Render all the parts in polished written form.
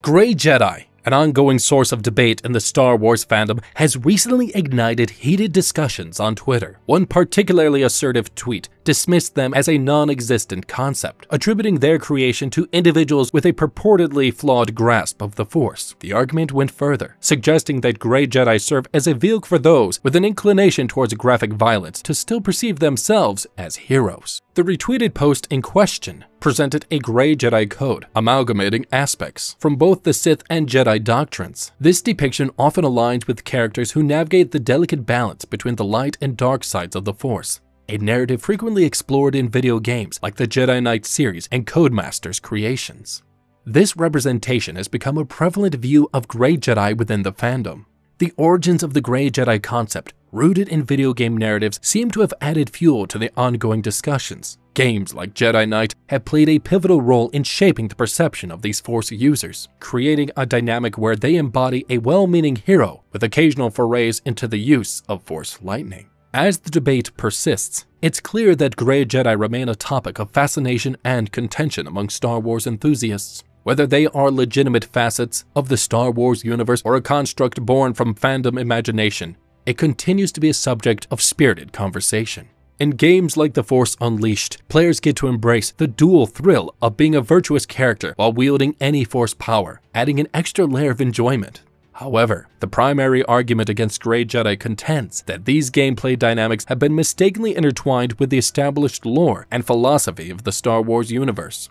Grey Jedi, an ongoing source of debate in the Star Wars fandom, has recently ignited heated discussions on Twitter. One particularly assertive tweet dismissed them as a non-existent concept, attributing their creation to individuals with a purportedly flawed grasp of the Force. The argument went further, suggesting that Grey Jedi serve as a vehicle for those with an inclination towards graphic violence to still perceive themselves as heroes. The retweeted post in question presented a Grey Jedi code, amalgamating aspects from both the Sith and Jedi doctrines. This depiction often aligns with characters who navigate the delicate balance between the light and dark sides of the Force, a narrative frequently explored in video games like the Jedi Knight series and Codemasters creations. This representation has become a prevalent view of Grey Jedi within the fandom. The origins of the Grey Jedi concept, rooted in video game narratives, seem to have added fuel to the ongoing discussions. Games like Jedi Knight have played a pivotal role in shaping the perception of these Force users, creating a dynamic where they embody a well-meaning hero with occasional forays into the use of Force lightning. As the debate persists, it's clear that Grey Jedi remain a topic of fascination and contention among Star Wars enthusiasts. Whether they are legitimate facets of the Star Wars universe or a construct born from fandom imagination, it continues to be a subject of spirited conversation. In games like The Force Unleashed, players get to embrace the dual thrill of being a virtuous character while wielding any Force power, adding an extra layer of enjoyment. However, the primary argument against Grey Jedi contends that these gameplay dynamics have been mistakenly intertwined with the established lore and philosophy of the Star Wars universe.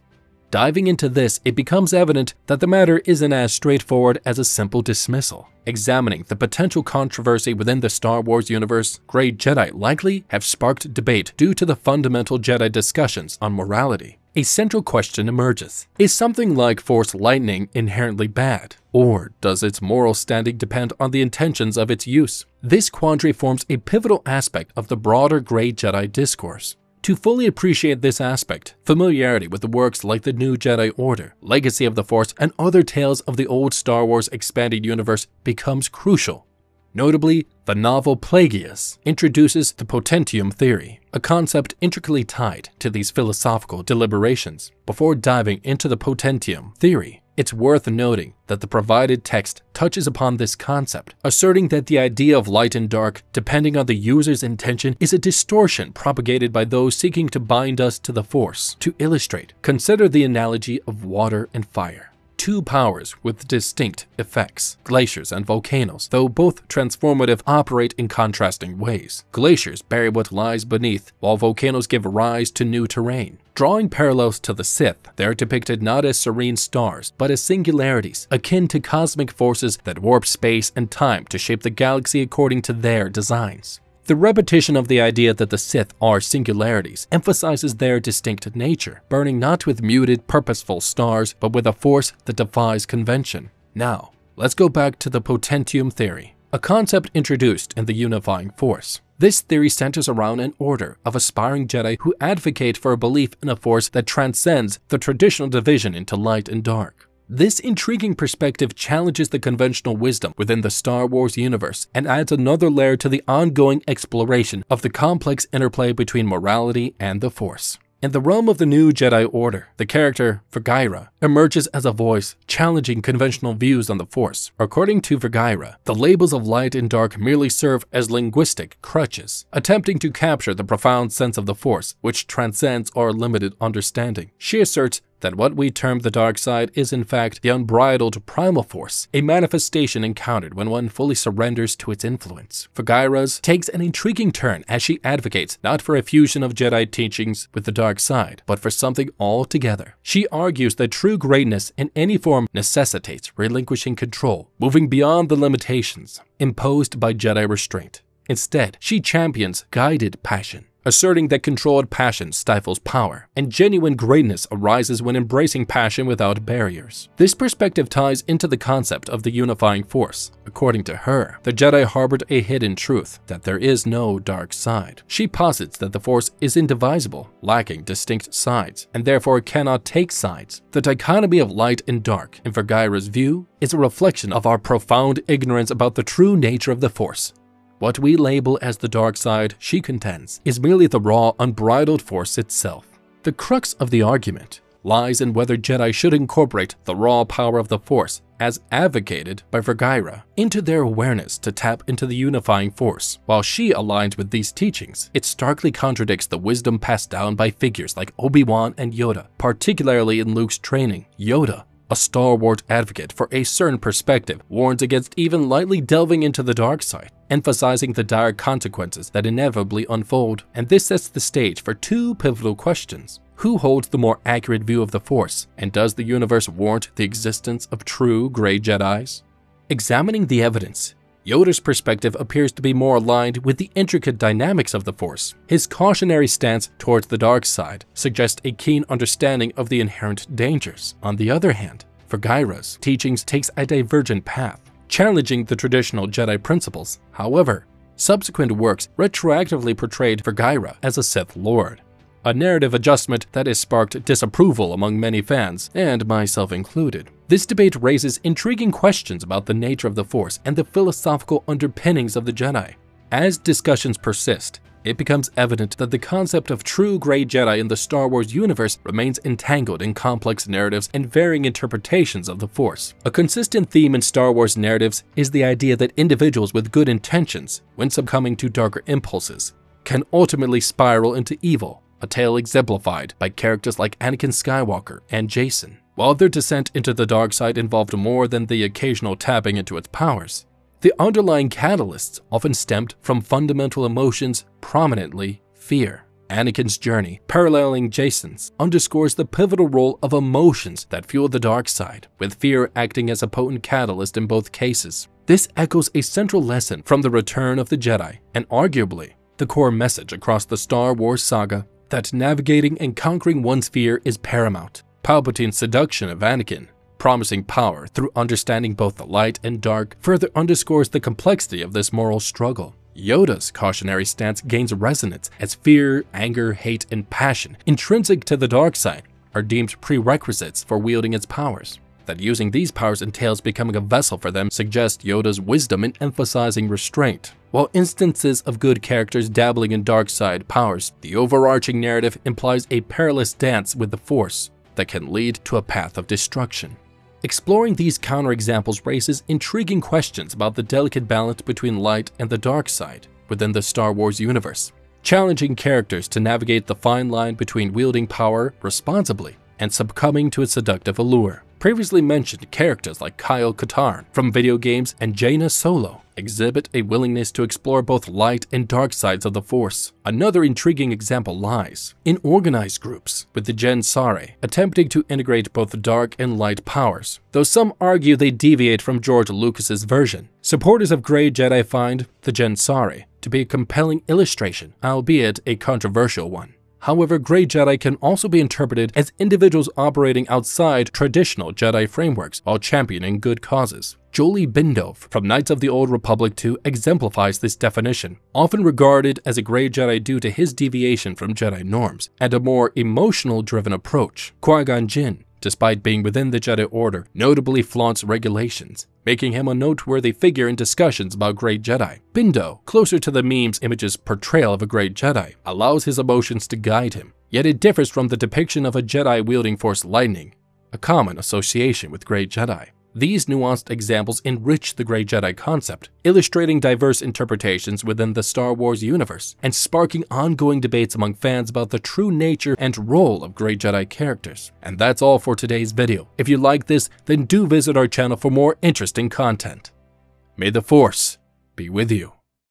Diving into this, it becomes evident that the matter isn't as straightforward as a simple dismissal. Examining the potential controversy within the Star Wars universe, Grey Jedi likely have sparked debate due to the fundamental Jedi discussions on morality. A central question emerges. Is something like Force lightning inherently bad? Or does its moral standing depend on the intentions of its use? This quandary forms a pivotal aspect of the broader Grey Jedi discourse. To fully appreciate this aspect, familiarity with the works like The New Jedi Order, Legacy of the Force, and other tales of the old Star Wars expanded universe becomes crucial. Notably, the novel Plagueis introduces the potentium theory, a concept intricately tied to these philosophical deliberations. Before diving into the potentium theory, it's worth noting that the provided text touches upon this concept, asserting that the idea of light and dark, depending on the user's intention, is a distortion propagated by those seeking to bind us to the Force. To illustrate, consider the analogy of water and fire. Two powers with distinct effects. Glaciers and volcanoes, though both transformative, operate in contrasting ways. Glaciers bury what lies beneath, while volcanoes give rise to new terrain. Drawing parallels to the Sith, they are depicted not as serene stars, but as singularities, akin to cosmic forces that warp space and time to shape the galaxy according to their designs. The repetition of the idea that the Sith are singularities emphasizes their distinct nature, burning not with muted, purposeful stars, but with a force that defies convention. Now, let's go back to the potentium theory, a concept introduced in the unifying Force. This theory centers around an order of aspiring Jedi who advocate for a belief in a Force that transcends the traditional division into light and dark. This intriguing perspective challenges the conventional wisdom within the Star Wars universe and adds another layer to the ongoing exploration of the complex interplay between morality and the Force. In the realm of the New Jedi Order, the character Virgaira emerges as a voice challenging conventional views on the Force. According to Virgaira, the labels of light and dark merely serve as linguistic crutches, attempting to capture the profound sense of the Force, which transcends our limited understanding. She asserts that what we term the dark side is in fact the unbridled primal force, a manifestation encountered when one fully surrenders to its influence. Virgaira's takes an intriguing turn as she advocates not for a fusion of Jedi teachings with the dark side, but for something altogether. She argues that true greatness in any form necessitates relinquishing control, moving beyond the limitations imposed by Jedi restraint. Instead, she champions guided passion, asserting that controlled passion stifles power, and genuine greatness arises when embracing passion without barriers. This perspective ties into the concept of the unifying Force. According to her, the Jedi harbored a hidden truth, that there is no dark side. She posits that the Force is indivisible, lacking distinct sides, and therefore cannot take sides. The dichotomy of light and dark, in Virgaira's view, is a reflection of our profound ignorance about the true nature of the Force. What we label as the dark side, she contends, is merely the raw, unbridled Force itself. The crux of the argument lies in whether Jedi should incorporate the raw power of the Force, as advocated by Vergyra, into their awareness to tap into the unifying force. While she aligned with these teachings, it starkly contradicts the wisdom passed down by figures like Obi-Wan and Yoda, particularly in Luke's training. Yoda, a Star Wars advocate for a certain perspective, warns against even lightly delving into the dark side, emphasizing the dire consequences that inevitably unfold. And this sets the stage for two pivotal questions. Who holds the more accurate view of the Force, and does the universe warrant the existence of true Grey Jedis? Examining the evidence, Yoda's perspective appears to be more aligned with the intricate dynamics of the Force. His cautionary stance towards the dark side suggests a keen understanding of the inherent dangers. On the other hand, Vergyra's teachings takes a divergent path, challenging the traditional Jedi principles. However, subsequent works retroactively portrayed Vergyra as a Sith Lord, a narrative adjustment that has sparked disapproval among many fans, and myself included. This debate raises intriguing questions about the nature of the Force and the philosophical underpinnings of the Jedi. As discussions persist, it becomes evident that the concept of true Grey Jedi in the Star Wars universe remains entangled in complex narratives and varying interpretations of the Force. A consistent theme in Star Wars narratives is the idea that individuals with good intentions, when succumbing to darker impulses, can ultimately spiral into evil, a tale exemplified by characters like Anakin Skywalker and Jacen. While their descent into the dark side involved more than the occasional tapping into its powers, the underlying catalysts often stemmed from fundamental emotions, prominently fear. Anakin's journey, paralleling Jacen's, underscores the pivotal role of emotions that fuel the dark side, with fear acting as a potent catalyst in both cases. This echoes a central lesson from the Return of the Jedi, and arguably the core message across the Star Wars saga, that navigating and conquering one's fear is paramount. Palpatine's seduction of Anakin, promising power through understanding both the light and dark, further underscores the complexity of this moral struggle. Yoda's cautionary stance gains resonance as fear, anger, hate, and passion, intrinsic to the dark side, are deemed prerequisites for wielding its powers. That using these powers entails becoming a vessel for them suggests Yoda's wisdom in emphasizing restraint. While instances of good characters dabbling in dark side powers, the overarching narrative implies a perilous dance with the Force that can lead to a path of destruction. Exploring these counterexamples raises intriguing questions about the delicate balance between light and the dark side within the Star Wars universe, challenging characters to navigate the fine line between wielding power responsibly and succumbing to its seductive allure. Previously mentioned characters like Kyle Katarn from video games and Jaina Solo exhibit a willingness to explore both light and dark sides of the Force. Another intriguing example lies in organized groups, with the Jensari attempting to integrate both dark and light powers. Though some argue they deviate from George Lucas's version, supporters of Grey Jedi find the Jensari to be a compelling illustration, albeit a controversial one. However, Grey Jedi can also be interpreted as individuals operating outside traditional Jedi frameworks while championing good causes. Jolee Bindo from Knights of the Old Republic 2 exemplifies this definition, often regarded as a Grey Jedi due to his deviation from Jedi norms and a more emotional-driven approach. Qui-Gon Jinn, despite being within the Jedi Order, notably flaunts regulations, making him a noteworthy figure in discussions about Grey Jedi. Bindo, closer to the meme's image's portrayal of a Grey Jedi, allows his emotions to guide him, yet it differs from the depiction of a Jedi wielding Force lightning, a common association with Grey Jedi. These nuanced examples enrich the Grey Jedi concept, illustrating diverse interpretations within the Star Wars universe, and sparking ongoing debates among fans about the true nature and role of Grey Jedi characters. And that's all for today's video. If you like this, then do visit our channel for more interesting content. May the Force be with you.